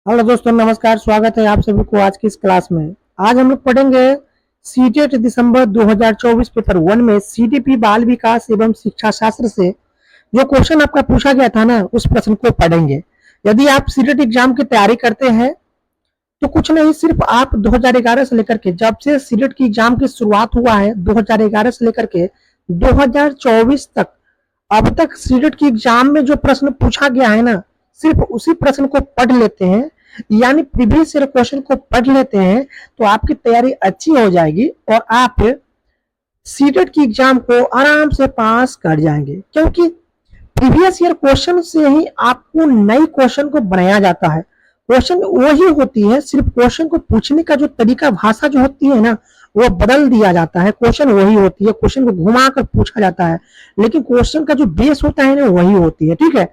Hello दोस्तों, नमस्कार। स्वागत है आप सभी को आज की इस क्लास में। आज हम लोग पढ़ेंगे सीटेट दिसंबर 2024 पेपर 1 में सीडीपी बाल विकास एवं शिक्षा शास्त्र से जो क्वेश्चन आपका पूछा गया था ना, उस प्रश्न को पढ़ेंगे। यदि आप सीटेट एग्जाम की तैयारी करते हैं तो कुछ नहीं, सिर्फ आप 2011 से लेकर के, जब से सीटेट की एग्जाम की शुरुआत हुआ है 2011 से लेकर के 2024 तक, अब तक सीटेट की एग्जाम में जो प्रश्न पूछा गया है ना, सिर्फ उसी प्रश्न को पढ़ लेते हैं, यानी प्रीवियस ईयर क्वेश्चन को पढ़ लेते हैं, तो आपकी तैयारी अच्छी हो जाएगी और आप सीटेट की एग्जाम को आराम से पास कर जाएंगे। क्योंकि प्रीवियस ईयर क्वेश्चन से ही आपको नई क्वेश्चन को बनाया जाता है। क्वेश्चन वही होती है, सिर्फ क्वेश्चन को पूछने का जो तरीका, भाषा जो होती है ना, वो बदल दिया जाता है। क्वेश्चन वही होती है, क्वेश्चन को घुमा कर पूछा जाता है, लेकिन क्वेश्चन का जो बेस होता है ना, वही होती है। ठीक है,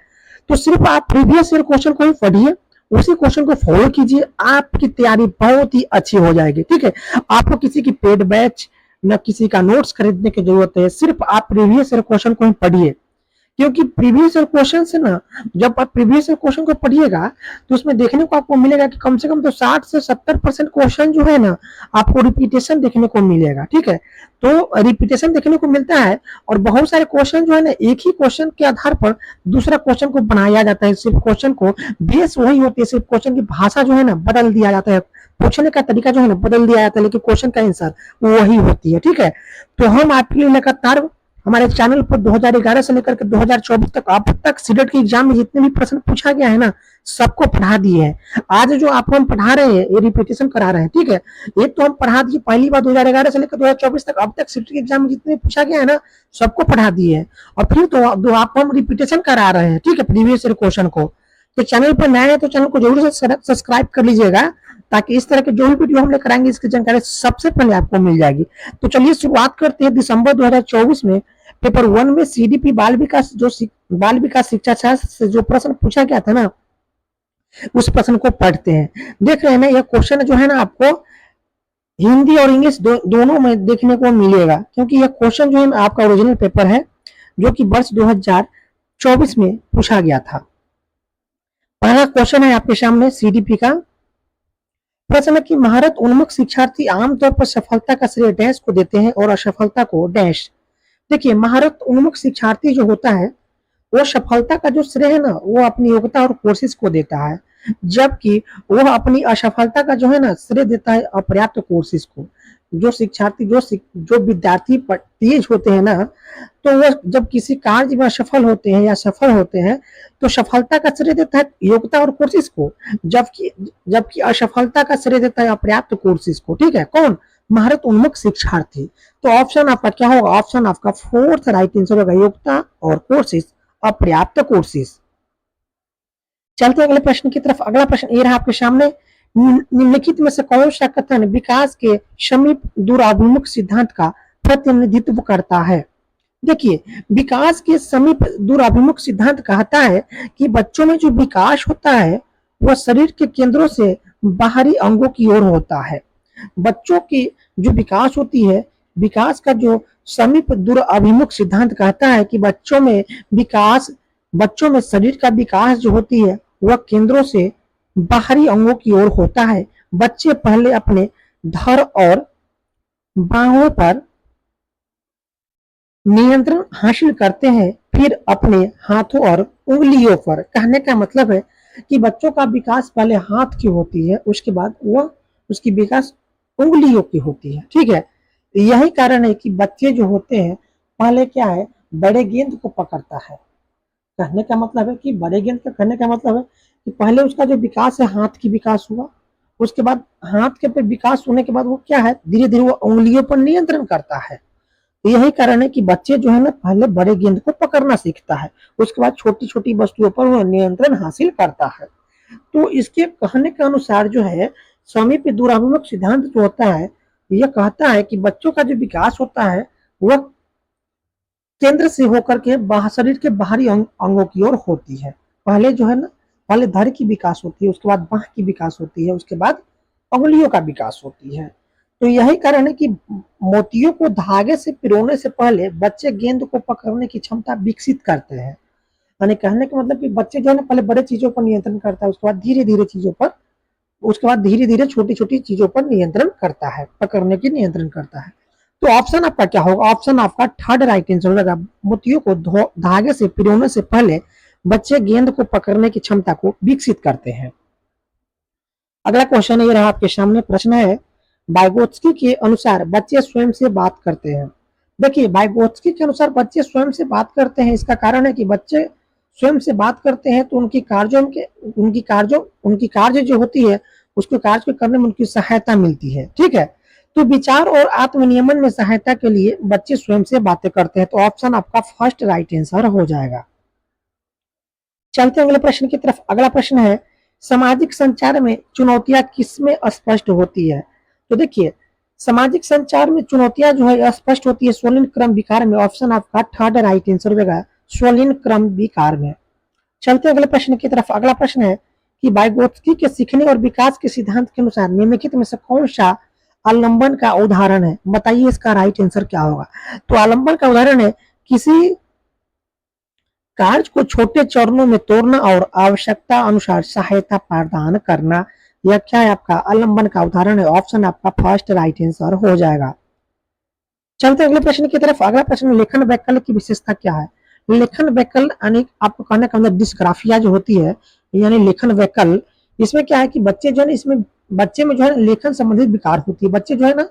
तो सिर्फ आप प्रीवियस ईयर क्वेश्चन को ही पढ़िए, उसी क्वेश्चन को फॉलो कीजिए, आपकी तैयारी बहुत ही अच्छी हो जाएगी। ठीक है, आपको किसी की पेड बैच न किसी का नोट्स खरीदने की जरूरत है, सिर्फ आप प्रीवियस ईयर क्वेश्चन को ही पढ़िए। क्योंकि प्रीवियस ईयर क्वेश्चन से ना, जब आप प्रीवियस ईयर क्वेश्चन को पढ़िएगा तो उसमें देखने को आपको मिलेगा कि कम से कम तो 60 से 70% क्वेश्चन जो है ना, आपको रिपीटेशन देखने को मिलेगा। ठीक है, तो रिपीटेशन देखने को मिलता है और बहुत सारे क्वेश्चन जो है ना, एक ही क्वेश्चन के आधार पर दूसरा क्वेश्चन को बनाया जाता है। सिर्फ क्वेश्चन को बेस वही होती है, सिर्फ क्वेश्चन की भाषा जो है ना बदल दिया जाता है, पूछने का तरीका जो है ना बदल दिया जाता है, लेकिन क्वेश्चन का आंसर वही होती है। ठीक है, तो हम आपके लिए लगातार हमारे चैनल पर 2011 से लेकर के 2024 तक अब तक सीटेट की एग्जाम में जितने भी प्रश्न पूछा गया है ना, सबको पढ़ा दिए हैं। आज जो आपको हम पढ़ा रहे हैं, ये रिपीटेशन करा रहे हैं। ठीक है, एक तो हम पढ़ा दिए पहली बार 2011 से लेकर 2024 तक, अब तक सीटेट की एग्जाम में जितने पूछा गया है ना, सबको पढ़ा दिए हैं। और फिर तो आपको हम रिपीटेशन करा रहे हैं। ठीक है, प्रीवियस ईयर क्वेश्चन को। तो चैनल पर नए हैं तो चैनल को जरूर से सब्सक्राइब कर लीजिएगा, ताकि इस तरह के जो भी वीडियो हम लेकर आएंगे, इसकी जानकारी सबसे पहले आपको मिल जाएगी। तो चलिए शुरुआत करते हैं। दिसंबर 2024 में पेपर 1 में सीडीपी बाल विकास शिक्षा शास्त्र से जो प्रश्न पूछा गया था ना, उस प्रश्न को पढ़ते हैं। देख रहे हैं ना, यह क्वेश्चन जो है ना, आपको हिंदी और इंग्लिश दोनों में देखने को मिलेगा, क्योंकि यह क्वेश्चन जो है ना आपका ओरिजिनल पेपर है, जो कि वर्ष 2024 में पूछा गया था। पहला क्वेश्चन है आपके सामने सीडीपी का। प्रश्न है कि महारत उन्मुख शिक्षार्थी आमतौर पर सफलता का श्रेय डैश को देते हैं और असफलता को डैश। देखिए, महारत उन्मुख शिक्षार्थी जो होता है, वो सफलता का जो श्रेय है ना, वो अपनी योग्यता और कोशिश को देता है, जबकि वो अपनी असफलता का जो है ना, श्रेय देता है अपर्याप्त कोशिश को। जो शिक्षार्थी जो विद्यार्थी तेज होते हैं ना, तो वो जब किसी कार्य में असफल होते हैं या सफल होते हैं, तो सफलता का श्रेय देता है योग्यता और कोशिश को, जबकि जबकि असफलता का श्रेय देता है अपर्याप्त कोशिश को। ठीक है, कौन? महारत उन्मुख शिक्षार्थी। तो ऑप्शन आपका क्या होगा? ऑप्शन आपका फोर्थ राइट आंसर होगा, योग्यता और कोशिश, अपर्याप्त कोशिश। चलते अगले प्रश्न की तरफ। अगला प्रश्न ये रहा आपके सामने। निम्नलिखित में से कौन सा कथन विकास के समीप दूराभिमुख सिद्धांत का प्रतिनिधित्व करता है? देखिए, विकास के समीप दूराभिमुख सिद्धांत कहता है कि बच्चों में जो विकास होता है, वह शरीर के केंद्रों से बाहरी अंगों की ओर होता है। बच्चों की जो विकास होती है, विकास का जो समीप दूराभिमुख सिद्धांत कहता है कि बच्चों में शरीर का विकास जो होती है, वह केंद्रों से बाहरी अंगों की ओर होता है। बच्चे पहले अपने धड़ और बाहों पर नियंत्रण हासिल करते हैं, फिर अपने हाथों और उंगलियों पर। कहने का मतलब है कि बच्चों का विकास पहले हाथ की होती है, उसके बाद वह उसकी विकास उंगलियों की होती है। ठीक है, यही कारण है कि बच्चे जो होते हैं, पहले क्या है, बड़े गेंद को पकड़ता है। कहने का मतलब है कि बड़े गेंद का कहने का मतलब है कि पहले उसका जो विकास है, हाथ की विकास हुआ, उसके बाद हाथ के पे विकास होने के बाद वो क्या है, धीरे धीरे वो उंगलियों पर नियंत्रण करता है। तो यही कारण है कि बच्चे जो है ना, पहले बड़े गेंद को पकड़ना सीखता है, उसके बाद छोटी छोटी वस्तुओं पर वो नियंत्रण हासिल करता है। तो इसके कहने के अनुसार जो है, समीप दूराभिमुख सिद्धांत जो होता है, यह कहता है कि बच्चों का जो विकास होता है, वह केंद्र से होकर के शरीर के बाहरी अंगों की ओर होती है। पहले जो है ना, पहले धड़ की विकास होती है, उसके बाद बाह की विकास होती है, उसके बाद उंगलियों का विकास होती है। तो यही कारण है कि मोतियों को धागे से पिरोने से पहले बच्चे गेंद को पकड़ने की क्षमता विकसित करते हैं। यानी कहने का मतलब कि बच्चे जो है ना पहले बड़े चीजों पर नियंत्रण करता है, उसके बाद धीरे धीरे छोटी छोटी चीजों पर नियंत्रण करता है, पकड़ने की नियंत्रण करता है। तो ऑप्शन आपका क्या होगा? ऑप्शन आपका थर्ड राइट आंसर होगा। मोतियों को धागे से पिरोने से पहले बच्चे गेंद को पकड़ने की क्षमता को विकसित करते हैं। अगला क्वेश्चन ये रहा आपके सामने। प्रश्न है, वाइगोत्स्की के अनुसार बच्चे स्वयं से बात करते हैं। देखिए, वाइगोत्स्की के अनुसार बच्चे स्वयं से बात करते हैं, इसका कारण है कि बच्चे स्वयं से बात करते हैं तो उनकी कार्य जो होती है, उसके कार्य को करने में उनकी सहायता मिलती है। ठीक है, तो विचार और आत्मनियमन में सहायता के लिए बच्चे स्वयं से बातें करते हैं। तो ऑप्शन आपका फर्स्ट राइट आंसर हो जाएगा। चलते अगले प्रश्न की तरफ। अगला प्रश्न है, सामाजिक संचार में चुनौतियां किसमें स्पष्ट होती है? तो देखिए, सामाजिक संचार में चुनौतियां जो है स्पष्ट होती है स्वलिन क्रम विकार में। ऑप्शन आपका थर्ड राइट आंसर होगा, स्वलिन क्रम विकार में। चलते अगले प्रश्न की तरफ। अगला प्रश्न है कि वाइगोत्स्की के सीखने और विकास के सिद्धांत के अनुसार निम्नलिखित में से कौन सा आलंबन का उदाहरण है? बताइए इसका राइट आंसर क्या होगा? तो आलंबन का उदाहरण है किसी कार्य को छोटे चरणों में तोड़ना और आवश्यकता अनुसार सहायता प्रदान करना। यह क्या है? आपका आलंबन का उदाहरण है। ऑप्शन आपका फर्स्ट राइट आंसर हो जाएगा। चलते अगले प्रश्न की तरफ। अगला प्रश्न, लेखन वैकल्य की विशेषता क्या है? लेखन वैकल्य यानी आपको कहने का मतलब डिस्ग्राफिया जो होती है, यानी लेखन वैकल्य, इसमें क्या है कि बच्चे जो है इसमें बच्चे में जो है लेखन संबंधित विकार होती है। बच्चे जो है ना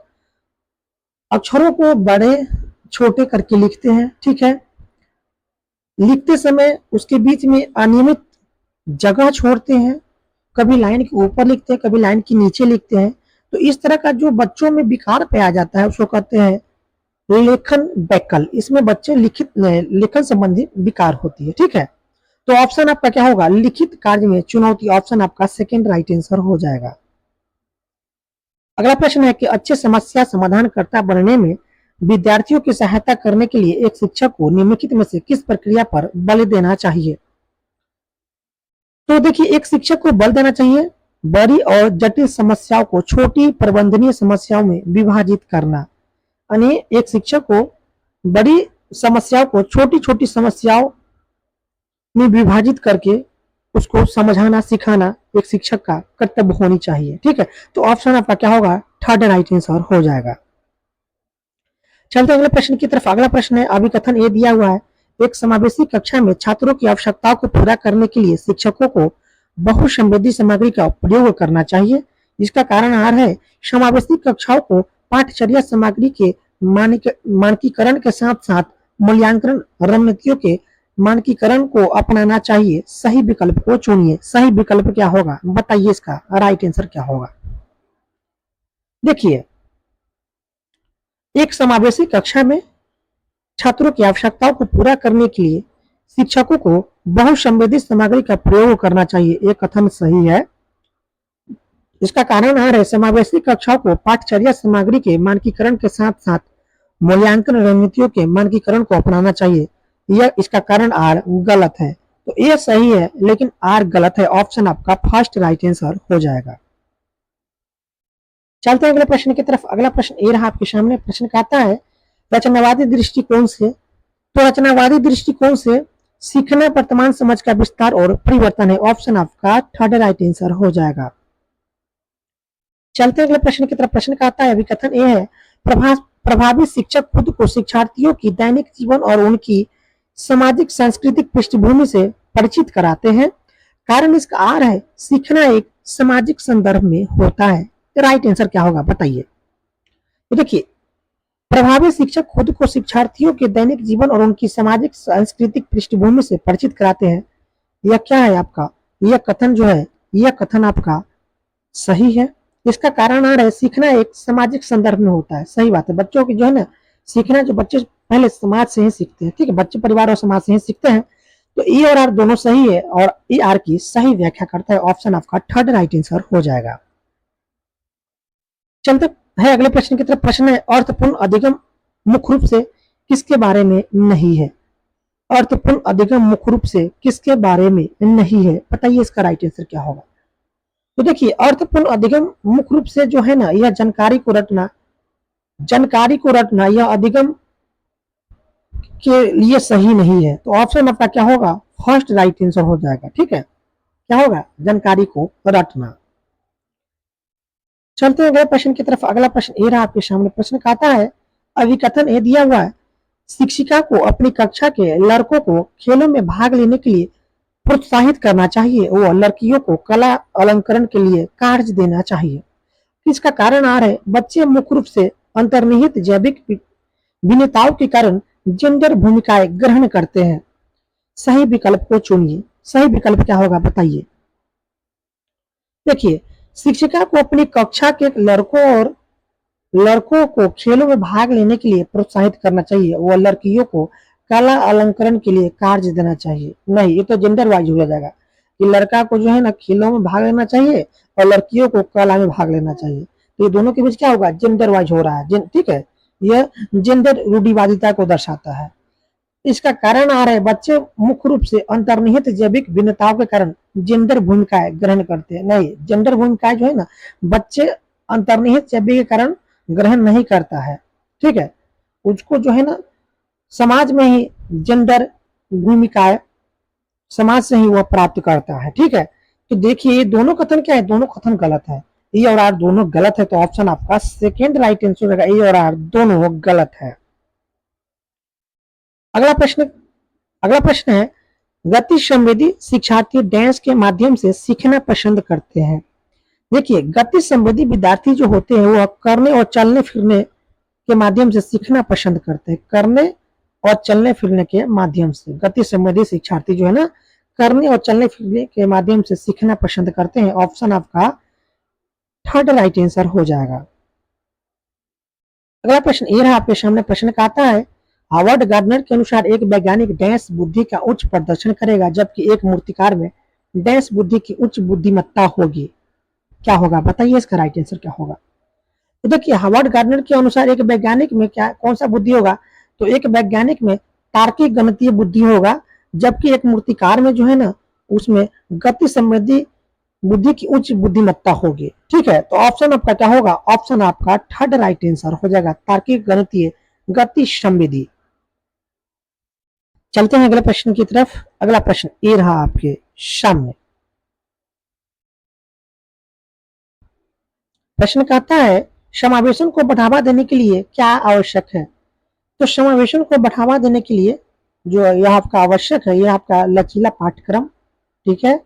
अक्षरों को बड़े छोटे करके लिखते हैं। ठीक है, लिखते समय उसके बीच में अनियमित जगह छोड़ते हैं, कभी लाइन के ऊपर लिखते हैं, कभी लाइन के नीचे लिखते हैं। तो इस तरह का जो बच्चों में विकार पाया जाता है उसको कहते हैं लेखन वैकल्य। इसमें बच्चे लेखन संबंधी विकार होती है। ठीक है, तो ऑप्शन आपका क्या होगा? लिखित कार्य में चुनौती। ऑप्शन आपका सेकेंड राइट आंसर हो जाएगा। अगला प्रश्न है कि अच्छे समस्या समाधानकर्ता बनने में विद्यार्थियों की सहायता करने के लिए एक शिक्षक को निम्नलिखित में से किस प्रक्रिया पर बल देना चाहिए? तो देखिए, एक शिक्षक को बल देना चाहिए बड़ी और जटिल समस्याओं को छोटी प्रबंधनीय समस्याओं में विभाजित करना। यानी एक शिक्षक को बड़ी समस्याओं को छोटी छोटी समस्याओं में विभाजित करके उसको समझाना सिखाना एक शिक्षक का कर्तव्य होनी चाहिए। ठीक है, तो ऑप्शन आपका क्या होगा? थर्ड राइट आंसर हो जाएगा। चलते अगले प्रश्न की तरफ। अगला प्रश्न है, अभिकथन ये दिया हुआ है, एक समावेशी कक्षा में छात्रों की आवश्यकताओं को पूरा करने के लिए शिक्षकों को बहुसंवेदी सामग्री का प्रयोग करना चाहिए। इसका कारण आ रहा है समावेशी कक्षाओं को पाठ्यचर्या सामग्री के मानकीकरण के साथ साथ मूल्यांकन रणनीतियों के मानकीकरण को अपनाना चाहिए। सही विकल्प को चुनिए। सही विकल्प क्या होगा? बताइए इसका राइट आंसर क्या होगा? देखिए, एक समावेशी कक्षा में छात्रों की आवश्यकताओं को पूरा करने के लिए शिक्षकों को बहुसंवेदी सामग्री का प्रयोग करना चाहिए। यह कथन सही है। इसका कारण है समावेशी कक्षाओं को पाठ्यचर्या सामग्री के मानकीकरण के साथ साथ मूल्यांकन रणनीतियों के मानकीकरण को अपनाना चाहिए। यह इसका कारण आर गलत है। तो ये सही है लेकिन आर गलत है। ऑप्शन आपका फर्स्ट राइट आंसर हो जाएगा। चलते हैं अगले प्रश्न की तरफ। अगला प्रश्न ये रहा आपके सामने। प्रश्न कहता है, रचनावादी दृष्टिकोण से, तो रचनावादी दृष्टिकोण से सीखना वर्तमान समझ का विस्तार और परिवर्तन है। ऑप्शन आपका थर्ड राइट आंसर हो जाएगा। चलते अगले प्रश्न की तरफ। प्रश्न का आता है, अभिकथन ये है, प्रभावी शिक्षक खुद को शिक्षार्थियों की दैनिक जीवन और उनकी सामाजिक सांस्कृतिक पृष्ठभूमि से परिचित कराते हैं। कारण इसका आर है, सीखना एक सामाजिक संदर्भ में होता है। राइट आंसर क्या होगा? बताइए। तो देखिए, प्रभावी शिक्षक खुद को शिक्षार्थियों के दैनिक जीवन और उनकी सामाजिक सांस्कृतिक पृष्ठभूमि से परिचित कराते हैं। यह क्या है आपका? यह कथन जो है, यह कथन आपका सही है। इसका कारण आ रहा है सीखना एक सामाजिक संदर्भ में होता है। सही बात है। बच्चों की जो है ना सीखना, जो बच्चे पहले समाज से ही सीखते हैं। ठीक है, बच्चे परिवार और समाज से ही सीखते हैं। तो ई और आर दोनों सही है और ई आर की सही व्याख्या करता है। ऑप्शन आपका थर्ड राइट आंसर हो जाएगा। चलते है अगले प्रश्न की तरफ। प्रश्न है, अर्थपूर्ण अधिगम मुख्य रूप से किसके बारे में नहीं है? अर्थपूर्ण अधिगम मुख्य रूप से किसके बारे में नहीं है? बताइए इसका राइट आंसर क्या होगा? तो देखिए, अर्थपूर्ण अधिगम मुख्य रूप से जो है ना, यह जानकारी को रटना, यह अधिगम के लिए सही नहीं है। तो ऑप्शन आपका क्या होगा, फर्स्ट राइट आंसर हो जाएगा। ठीक है, क्या होगा, जानकारी को रटना। चलते हैं अगले प्रश्न की तरफ। अगला प्रश्न ये रहा आपके सामने। प्रश्न कहता है, अभिकथन ये दिया हुआ है, शिक्षिका को अपनी कक्षा के लड़कों को खेलों में भाग लेने के लिए प्रोत्साहित करना चाहिए और लड़कियों को कला अलंकरण के लिए कार्य देना चाहिए। इसका कारण आ रहा है, बच्चे मुख्य रूप से अंतर्निहित जैविक भिन्नताओं के कारण जेंडर भूमिकाएं ग्रहण करते हैं। सही विकल्प को चुनिए। सही विकल्प क्या होगा बताइए। देखिए, शिक्षिका को अपनी कक्षा के लड़कों को खेलों में भाग लेने के लिए प्रोत्साहित करना चाहिए और लड़कियों को कला अलंकरण के लिए कार्य देना चाहिए। नहीं, ये तो जेंडर वाइज हो जाएगा कि लड़का को जो है ना खेलों में भाग लेना चाहिए और लड़कियों को कला में भाग लेना चाहिए। तो ये दोनों के बीच क्या होगा, जेंडर वाइज हो रहा है। ठीक है, यह जेंडर रूढ़िवादिता को दर्शाता है। इसका कारण आ रहा है, बच्चे मुख्य रूप से अंतर्निहित जैविक भिन्नताओं के कारण जेंडर भूमिकाएं ग्रहण करते हैं। नहीं, जेंडर भूमिकाएं जो है ना, बच्चे अंतर्निहित जैविक के कारण ग्रहण नहीं करता है। ठीक है, उसको जो है ना समाज में ही जेंडर भूमिकाएं समाज से ही वह प्राप्त करता है। ठीक है, तो देखिए ये दोनों कथन क्या है, दोनों कथन गलत है। ए और आर दोनों गलत है, तो ऑप्शन आपका सेकेंड राइट आंसर होगा। ए और आर दोनों गलत है। अगला प्रश्न है, गति संवेदी शिक्षार्थी डांस के माध्यम से सीखना पसंद करते हैं। देखिए, गति संवेदी विद्यार्थी जो होते हैं वह करने और चलने फिरने के माध्यम से सीखना पसंद करते हैं। करने और चलने फिरने के माध्यम से गति संवेदी शिक्षार्थी जो है ना, करने और चलने फिरने के माध्यम से सीखना पसंद करते हैं। ऑप्शन आपका थर्ड राइट आंसर हो जाएगा। अगला प्रश्न ये रहा आपके सामने। प्रश्न का आता है, हार्वर्ड गार्डनर के अनुसार एक वैज्ञानिक डैश बुद्धि का उच्च प्रदर्शन करेगा जबकि एक मूर्तिकार में डैश बुद्धि की उच्च बुद्धिमत्ता होगी। क्या होगा बताइए, इसका राइट आंसर क्या होगा। तो देखिए, हार्वर्ड गार्डनर के अनुसार एक वैज्ञानिक में क्या कौन सा बुद्धि होगा, तो एक वैज्ञानिक में तार्किक गणितीय बुद्धि होगा, जबकि एक मूर्तिकार में जो है ना उसमें गति संबंधी बुद्धि की उच्च बुद्धिमत्ता होगी। ठीक है, तो ऑप्शन आपका क्या होगा, ऑप्शन आपका थर्ड राइट आंसर हो जाएगा, तार्किक गणितीय गति संवेदी। चलते हैं अगले प्रश्न की तरफ। अगला प्रश्न ये रहा आपके सामने। प्रश्न कहता है, समावेशन को बढ़ावा देने के लिए क्या आवश्यक है। तो समावेशन को बढ़ावा देने के लिए जो यह आपका आवश्यक है, यह आपका लचीला पाठ्यक्रम। ठीक है,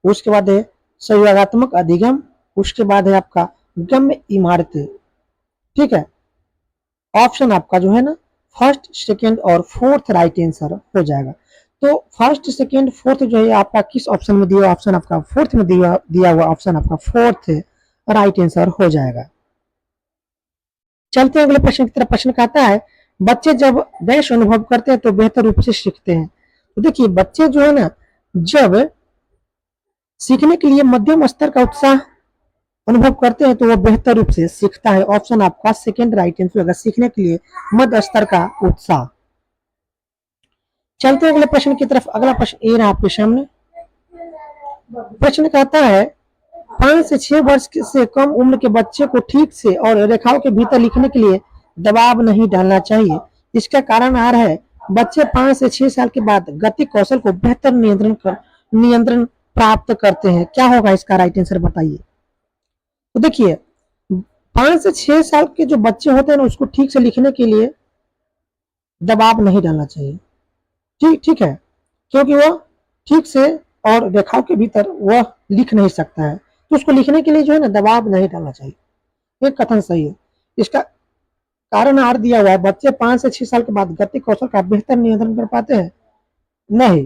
उसके बाद है सहयोगात्मक अधिगम, उसके बाद है आपका गम्य इमारतें। ठीक है, ऑप्शन आपका जो है ना फर्स्ट सेकेंड और फोर्थ राइट आंसर हो जाएगा। तो फर्स्ट सेकेंड फोर्थ जो है आपका किस ऑप्शन में दिया, ऑप्शन आपका फोर्थ में दिया हुआ ऑप्शन आपका फोर्थ राइट आंसर हो जाएगा। चलते हैं अगले प्रश्न की तरफ। प्रश्न कहता है, बच्चे जब देश अनुभव करते हैं तो बेहतर रूप से सीखते हैं। तो देखिए, बच्चे जो है ना जब सीखने के लिए मध्यम स्तर का उत्साह अनुभव करते हैं तो वह बेहतर रूप से सीखता है। ऑप्शन आपका सेकेंड राइट आंसर होगा, सीखने के लिए मध्य स्तर का उत्साह। चलते हैं अगले प्रश्न की तरफ। अगला प्रश्न ये रहा आपके सामने। प्रश्न कहता है, 5 से 6 वर्ष से कम उम्र के बच्चे को ठीक से और रेखाओं के भीतर लिखने के लिए दबाव नहीं डालना चाहिए। इसका कारण आ रहा है, बच्चे 5 से 6 साल के बाद गति कौशल को बेहतर नियंत्रण प्राप्त करते हैं। क्या होगा इसका राइट आंसर बताइए। तो देखिए, 5 से 6 साल के जो बच्चे होते हैं ना उसको ठीक से लिखने के लिए दबाव नहीं डालना चाहिए। ठीक है, क्योंकि वह ठीक से और रेखाओं के भीतर वह लिख नहीं सकता है, तो उसको लिखने के लिए जो है ना दबाव नहीं डालना चाहिए। एक कथन सही है। इसका कारण आर दिया हुआ है, बच्चे 5 से 6 साल के बाद गति कौशल का बेहतर नियंत्रण कर पाते हैं। नहीं,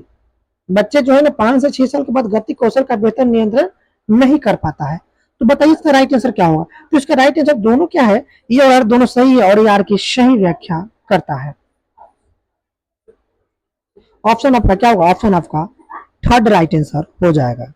बच्चे जो है ना 5 से 6 साल के बाद गति कौशल का बेहतर नियंत्रण नहीं कर पाता है। तो बताइए इसका राइट आंसर क्या होगा। तो इसका राइट आंसर दोनों क्या है, ये और आर दोनों सही है और ये आर की सही व्याख्या करता है। ऑप्शन आपका क्या होगा, ऑप्शन आपका थर्ड राइट आंसर हो जाएगा।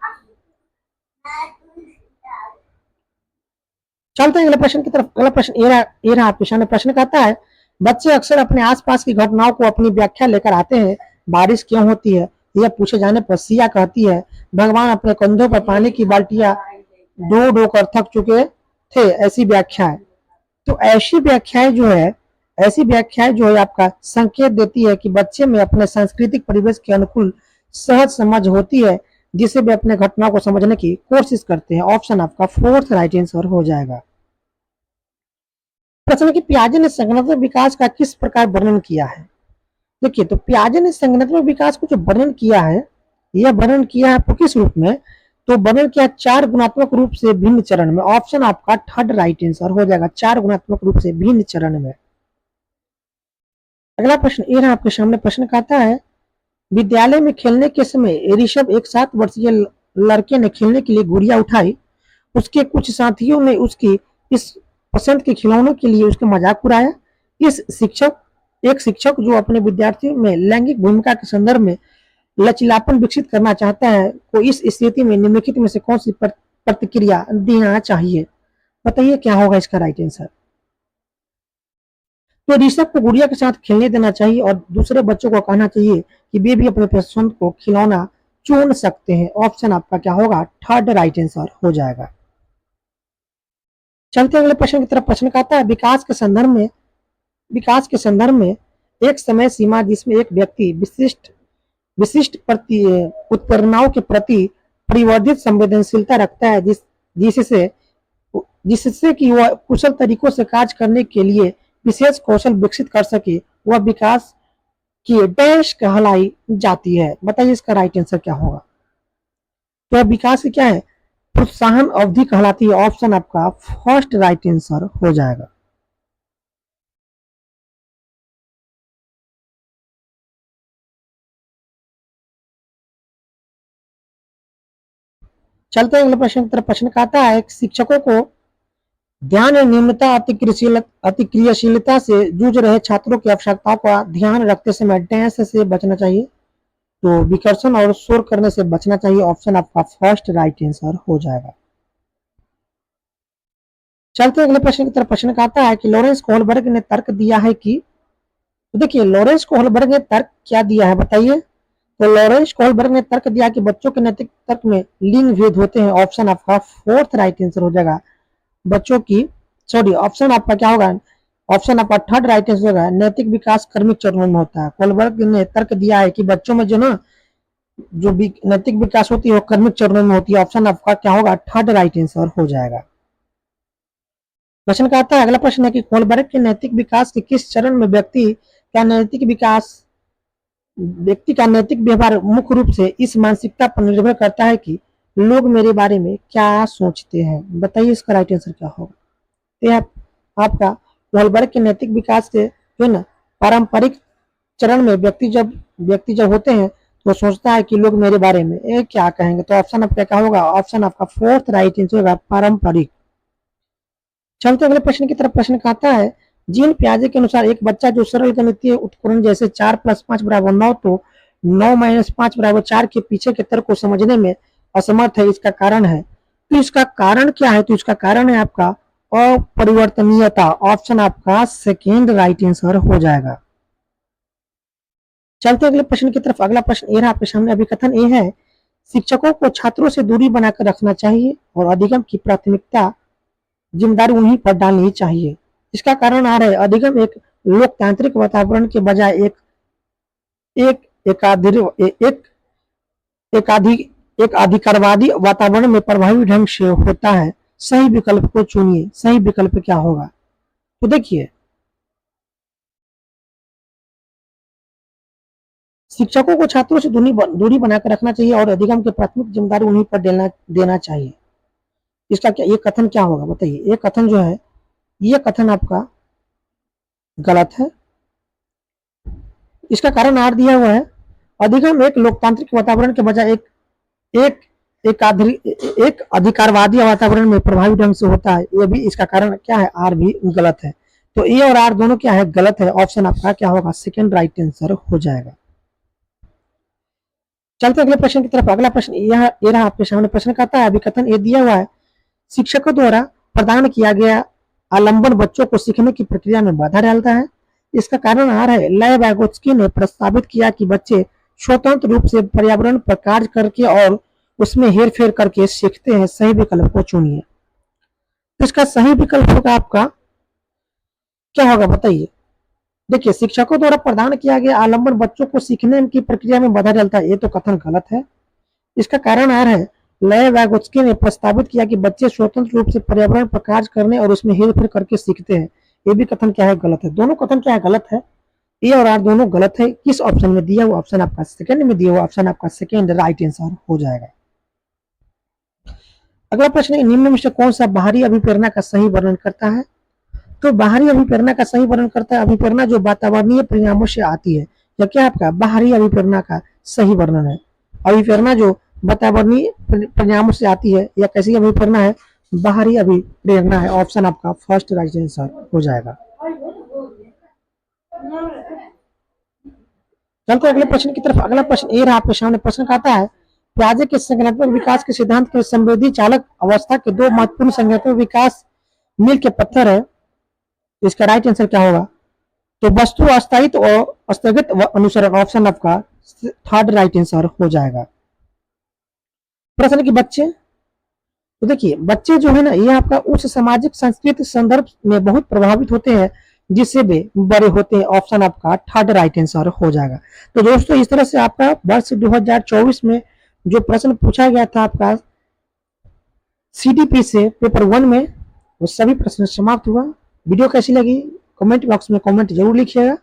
चलते हैं अगले प्रश्न की तरफ। अगला प्रश्न ये रहा आपके सामने। प्रश्न कहता है, बच्चे अक्सर अपने आसपास की घटनाओं को अपनी व्याख्या लेकर आते हैं। बारिश क्यों होती है, यह पूछे जाने पर सिया कहती है, भगवान अपने कंधों पर पानी की बाल्टियां ढो ढो कर थक चुके थे। ऐसी व्याख्या है। तो ऐसी व्याख्याएं जो है ऐसी व्याख्याएं जो है आपका संकेत देती है कि बच्चे में अपने सांस्कृतिक परिवेश के अनुकूल सहज समझ होती है, जिसे वे अपने घटनाओं को समझने की कोशिश करते हैं। ऑप्शन आपका फोर्थ राइट आंसर हो जाएगा। प्रश्न कि पियाजे ने संज्ञानात्मक विकास का किस प्रकार वर्णन किया है। देखिए, तो पियाजे ने संज्ञानात्मक विकास को जो वर्णन किया है, यह वर्णन किया है किस रूप में, तो वर्णन किया 4 गुणात्मक रूप से भिन्न चरण में। ऑप्शन आपका थर्ड राइट आंसर हो जाएगा, 4 गुणात्मक रूप से भिन्न चरण में। अगला प्रश्न ये रहा आपके सामने। प्रश्न कहता है, विद्यालय में खेलने के समय ऋषभ एक 7 वर्षीय लड़के ने खेलने के लिए गुड़िया उठाई। उसके कुछ साथियों ने उसकी इस पसंद के खिलौनों के लिए उसका मजाक उड़ाया। एक शिक्षक जो अपने विद्यार्थियों में लैंगिक भूमिका के संदर्भ में लचीलापन विकसित करना चाहता है, को इस स्थिति में निम्नलिखित में से कौन सी प्रतिक्रिया देना चाहिए। बताइए क्या होगा इसका राइट आंसर। तो ऋषभ को गुड़िया के साथ खेलने देना चाहिए और दूसरे बच्चों को कहना चाहिए कि वे भी अपने पसंद को खिलौना चुन सकते हैं। ऑप्शन आपका क्या होगा, थर्ड राइट आंसर हो जाएगा। चलते अगले प्रश्न की तरफ। प्रश्न कहता है, विकास के संदर्भ में एक समय सीमा जिसमें एक व्यक्ति विशिष्ट उत्प्रेरणाओं के प्रति परिवर्धित संवेदनशीलता रखता है, जिससे कि वह कुशल तरीकों से कार्य करने के लिए विशेष कौशल विकसित कर सके, वह विकास की डैश कहलाई जाती है। बताइए इसका राइट आंसर क्या होगा। तो विकास की क्या है, प्रोत्साहन अवधि कहलाती है। ऑप्शन आपका फर्स्ट राइट आंसर हो जाएगा। चलते हैं अगले प्रश्न की तरफ। प्रश्न कहता है, शिक्षकों को ध्यान न्यूनता अतिक्रियाशीलता से जूझ रहे छात्रों की आवश्यकताओं का ध्यान रखते समय डैश से बचना चाहिए। तो विकर्षण और शोर करने से बचना चाहिए। ऑप्शन आपका फर्स्ट राइट आंसर हो जाएगा। चलते अगले प्रश्न की तरफ। प्रश्न कहता है कि लॉरेंस कोहलबर्ग ने तर्क दिया है कि, तो देखिए लॉरेंस कोहलबर्ग ने तर्क क्या दिया है बताइए। तो लॉरेंस कोहलबर्ग ने तर्क दिया कि बच्चों के नैतिक तर्क में लिंग भेद होते हैं। ऑप्शन आपका फोर्थ राइट आंसर हो जाएगा। बच्चों की ऑप्शन आपका क्या होगा, ऑप्शन आपका थर्ड राइट आंसर होगा। नैतिक विकास कर्मिक चरणों में होता है। कोहलबर्ग ने तर्क दिया है कि बच्चों में जो ना जो नैतिक विकास होती है वो कर्मिक चरणों में होती है। ऑप्शन आपका क्या होगा, थर्ड राइट आंसर हो जाएगा। प्रश्न का आता है, अगला प्रश्न है कि कोहलबर्ग के नैतिक विकास के किस चरण में व्यक्ति का नैतिक व्यवहार मुख्य रूप से इस मानसिकता पर निर्भर करता है कि लोग मेरे बारे में क्या सोचते हैं। बताइए इसका राइट आंसर क्या होगा। तो आपका कोहलबर्ग के नैतिक विकास के जो ना पारंपरिक चरण में व्यक्ति जब होते हैं तो सोचता है कि लोग मेरे बारे में क्या कहेंगे। तो ऑप्शन आपका क्या होगा, ऑप्शन आपका फोर्थ राइट आंसर होगा, पारंपरिक। चलते अगले प्रश्न की तरफ। प्रश्न कहता है, जीन पियाजे के अनुसार एक बच्चा जो सरल गणितीय उत्करण जैसे 4 + 5 = 9 तो 9 - 5 = 4 के पीछे के तर्क को समझने में असमर्थ है, इसका कारण है। तो इसका कारण क्या है, तो इसका कारण है आपका अपरिवर्तनीयता। ऑप्शन आपका सेकेंड राइट आंसर हो जाएगा। चलते अगले प्रश्न की तरफ। अगला प्रश्न ये रहा आपके सामने। अभिकथन ये है, शिक्षकों को छात्रों से दूरी बनाकर रखना चाहिए और अधिगम की प्राथमिकता जिम्मेदारी उन्हीं पर डालनी चाहिए। इसका कारण आ रहा है, अधिगम एक लोकतांत्रिक वातावरण के बजाय एक अधिकारवादी वातावरण में प्रभावी ढंग से होता है। सही विकल्प को चुनिए। सही विकल्प क्या होगा, तो देखिए शिक्षकों को छात्रों से दूरी बनाकर रखना चाहिए और अधिगम की प्राथमिक जिम्मेदारी उन्हीं पर देना चाहिए। इसका क्या ये कथन क्या होगा बताइए। ये कथन जो है, ये कथन आपका गलत है। इसका कारण आर दिया हुआ है, अधिगम एक लोकतांत्रिक वातावरण के बजाय एक एक अधिकारवादी वातावरण में प्रभावी ढंग से होता है। ये भी इसका कारण क्या है, आर भी गलत है। तो ए और आर दोनों क्या है, गलत है। ऑप्शन आपका क्या होगा, सेकंड राइट आंसर हो जाएगा। चलते अगले प्रश्न की तरफ। अगला प्रश्न ये रहा आपके सामने। प्रश्न कहता है, अभिकथन ये दिया हुआ है, शिक्षकों द्वारा प्रदान किया गया आलंबन बच्चों को सीखने की प्रक्रिया में बाधा डालता है। इसका कारण आ रहा है, लय वैगोत्स्की ने प्रस्तावित किया कि बच्चे स्वतंत्र रूप से पर्यावरण पर कार्य करके और उसमें हेर फेर करके सीखते हैं। सही विकल्प को चुनिए। तो इसका सही विकल्प होगा आपका क्या होगा बताइए। देखिए, शिक्षकों द्वारा प्रदान किया गया आलम्बन बच्चों को सीखने की प्रक्रिया में बाधा डालता है, ये तो कथन गलत है। इसका कारण आर है, लय वैगोत्स्की ने प्रस्तावित किया कि बच्चे स्वतंत्र रूप से पर्यावरण पर कार्य करने और उसमें हेर-फेर करके सीखते हैं। ये भी कथन क्या है, गलत है। दोनों कथन क्या है, गलत है। ए और आर दोनों गलत है। किस ऑप्शन में दिया हुआ ऑप्शन आपका सेकंड में दिया हुआ ऑप्शन आपका सेकंड राइट आंसर हो जाएगा। अगला प्रश्न है, निम्न में से कौन सा बाहरी अभिप्रेरणा का सही वर्णन करता है? तो बाहरी अभिप्रेरणा का सही वर्णन करता है अभिप्रेरणा जो वातावरणीय परिणामों से आती है। या क्या आपका बाहरी अभिप्रेरणा का सही वर्णन है? अभिप्रेरणा जो वातावरणीय परिणामों से आती है या कैसी अभिप्रेरणा है? बाहरी अभिप्रेरणा है। ऑप्शन आपका फर्स्ट राइट आंसर हो जाएगा। चलते अगले प्रश्न की तरफ। अगला प्रश्न ए रहा आपके सामने। प्रश्न कहता है, प्याजे के संज्ञानात्मक विकास के सिद्धांत के संवेदी चालक अवस्था के दो महत्वपूर्ण संज्ञानात्मक विकास मील के पत्थर है। इसका राइट आंसर क्या होगा? तो वस्तु अस्थायित्व और स्थगित अनुसरण। ऑप्शन आपका थर्ड राइट आंसर हो जाएगा। प्रश्न की बच्चे, तो देखिए बच्चे जो है ना, ये आपका उस सामाजिक सांस्कृतिक संदर्भ में बहुत प्रभावित होते हैं जिससे वे बड़े होते हैं। ऑप्शन आपका थर्ड राइट आंसर हो जाएगा। तो दोस्तों, इस तरह से आपका वर्ष 2024 में जो प्रश्न पूछा गया था आपका सीटीपी से पेपर 1 में, वो सभी प्रश्न समाप्त हुआ। वीडियो कैसी लगी कमेंट बॉक्स में कमेंट जरूर लिखिएगा।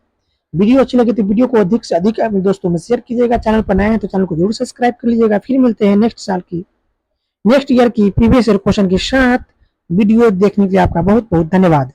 वीडियो अच्छी लगी तो वीडियो को अधिक से अधिक अपने दोस्तों में शेयर कीजिएगा। चैनल पर नए हैं तो चैनल को जरूर सब्सक्राइब कर लीजिएगा। फिर मिलते हैं नेक्स्ट ईयर की प्रीवियस ईयर क्वेश्चन के साथ। वीडियो देखने के लिए आपका बहुत बहुत धन्यवाद।